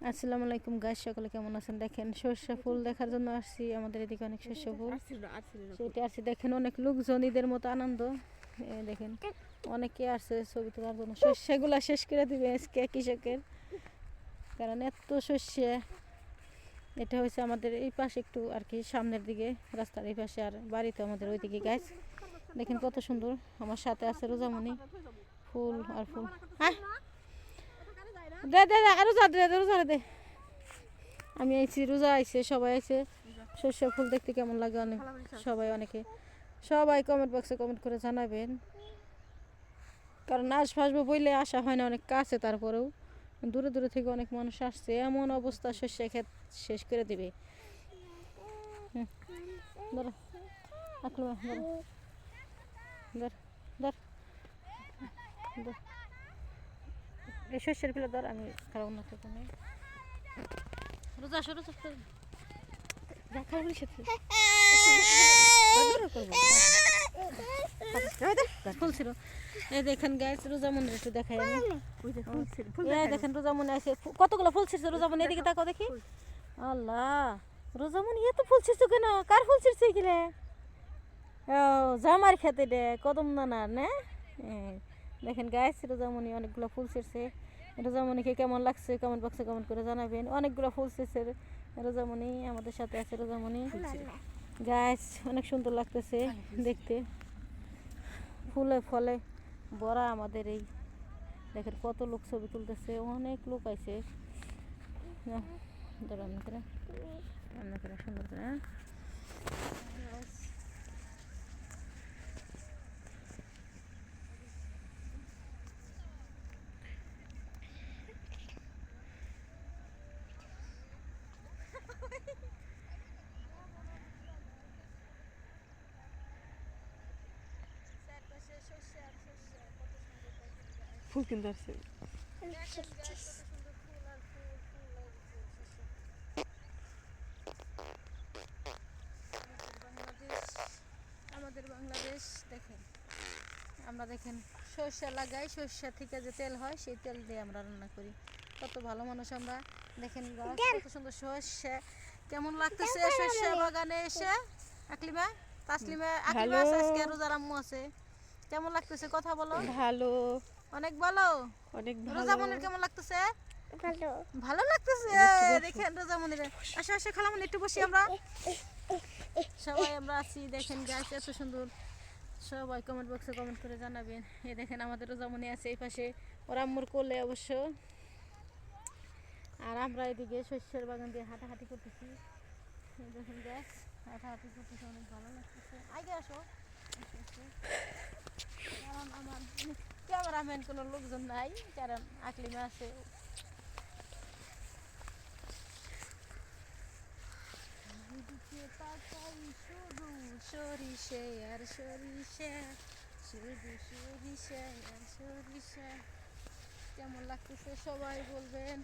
আসসালামু আলাইকুম গাইস, সকলে কেমন আছেন? দেখেন সর্ষে ফুল দেখার জন্য আসছি। আমাদের এদিকে অনেক সর্ষে ফুল সেটা আসছি। দেখেন অনেক লোকজন, ঈদের মতো আনন্দ। দেখেন অনেকে আসছে ছবি তোলার জন্য। সর্ষেগুলা শেষ করে দিবে আজকে কৃষকের, কারণ এত সর্ষে। এটা হয়েছে আমাদের এই পাশে একটু আর কি, সামনের দিকে রাস্তার এই পাশে, আর বাড়িতে আমাদের ওইদিকে গাছ। দেখেন কত সুন্দর। আমার সাথে আছে রোজামণি, ফুল আর ফুল। হ্যাঁ দে দে দে, আরো যা দে, রোজা দে। আমি আইছি, রোজা আইছে, সবাই আইছে। সর্ষে ফুল দেখতে কেমন লাগে অনেক, সবাই কমেন্ট বক্সে কমেন্ট করে জানাবেন, কারণ আসবো বইলে আসা হয় না, অনেক কাছে। তারপরেও দূরে দূরে থেকে অনেক মানুষ আসছে। এমন অবস্থা, সর্ষে ক্ষেত শেষ করে দিবে। ধরো আকলিমা, ধরো ধর ধর ধর। এই শস্যের পিলা ধর, আমি খারাপ না খেতে নেই। রোজা শুরু দেখা বলি সাথে ফুলছিল। এই দেখেন গাছ, রোজামনির একটু দেখাই আমি। দেখেন রোজামনি আছে, কতগুলো ফুল ছিঁড়ছে রোজামনি। এদিকে তাকাও দেখি। আল্লাহ, রোজামনি এত ফুল ছিঁড়ছো কেন? কার ফুল ছিঁড়ছে এগুলো? ও জামার খেতে দে, কদম নানার না। দেখেন গাছ, রোজামনি অনেকগুলো ফুল ছিঁড়ছে। রোজামনিকে কেমন লাগছে কমেন্ট বক্সে কমেন্ট করে জানাবেন। অনেকগুলো ফুল ছিঁড়ছে রোজামনি, আমাদের সাথে আছে রোজামনি। গাছ অনেক সুন্দর লাগতেছে দেখতে, ফুলে ফলে ভরা আমাদের এই। দেখেন কত লোক ছবি তুলতেছে, অনেক লোক আইছে। রান্না করে সুন্দর করে। ফুল কিনতে আসছে। আমাদের বাংলাদেশ দেখেন, আমরা দেখেন সর্ষে লাগাই, সর্ষে থেকে যে তেল হয় সেই তেল দিয়ে আমরা রান্না করি। কত ভালো মানুষ আমরা। দেখেন গাছ কত সুন্দর সর্ষে, কেমন লাগতেছে সর্ষে বাগানে এসে। আকলিমা, তাসলিমা, আকলিমা আছে আজকে, রোজার আম্মু আছে। কেমন লাগতেছে কথা বলো? ভালো, অনেক ভালো। অনেক ভালো। রোজামনির কেমন লাগতেছে? ভালো, ভালো লাগতেছে। দেখেন রোজামনির, আসো আসো খালামনি, একটু বসি আমরা সবাই আমরা আছি। দেখেন গাছ এত সুন্দর। সবাই কমেন্ট বক্সে কমেন্ট করে জানাবেন। এই দেখেন আমাদের রোজামনি আছে এই পাশে, ওর আম্মুর কোলে অবশ্য। আর আমরা এদিকে শস্যের বাগান দিয়ে হাঁটাহাঁটি করতেছি। দেখেন গাছ হাঁটাহাঁটি করতেছি, অনেক ভালো লাগতেছে। আগে আসো, কারণ আমার ক্যামেরাম্যান কোনো লোকজন নাই, কারণ আকলিমা আছে। শুধু সরিষে আর সরিষা, শুধু সরিষা আর সরিষা। কেমন লাগতেছে সবাই বলবেন।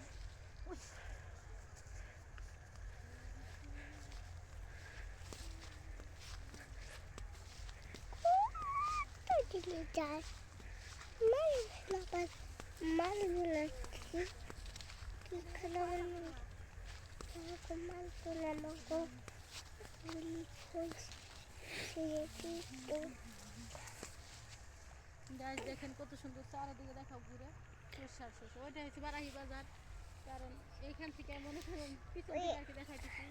গাছ দেখেন কত সুন্দর, চারিদিকে দেখাও ঘুরে। সরষার শস্য, ওইটা হচ্ছে বারাহি বাজার। কারণ এইখান থেকে মনে করেন পিছন থেকে আর কি দেখাইতেছি।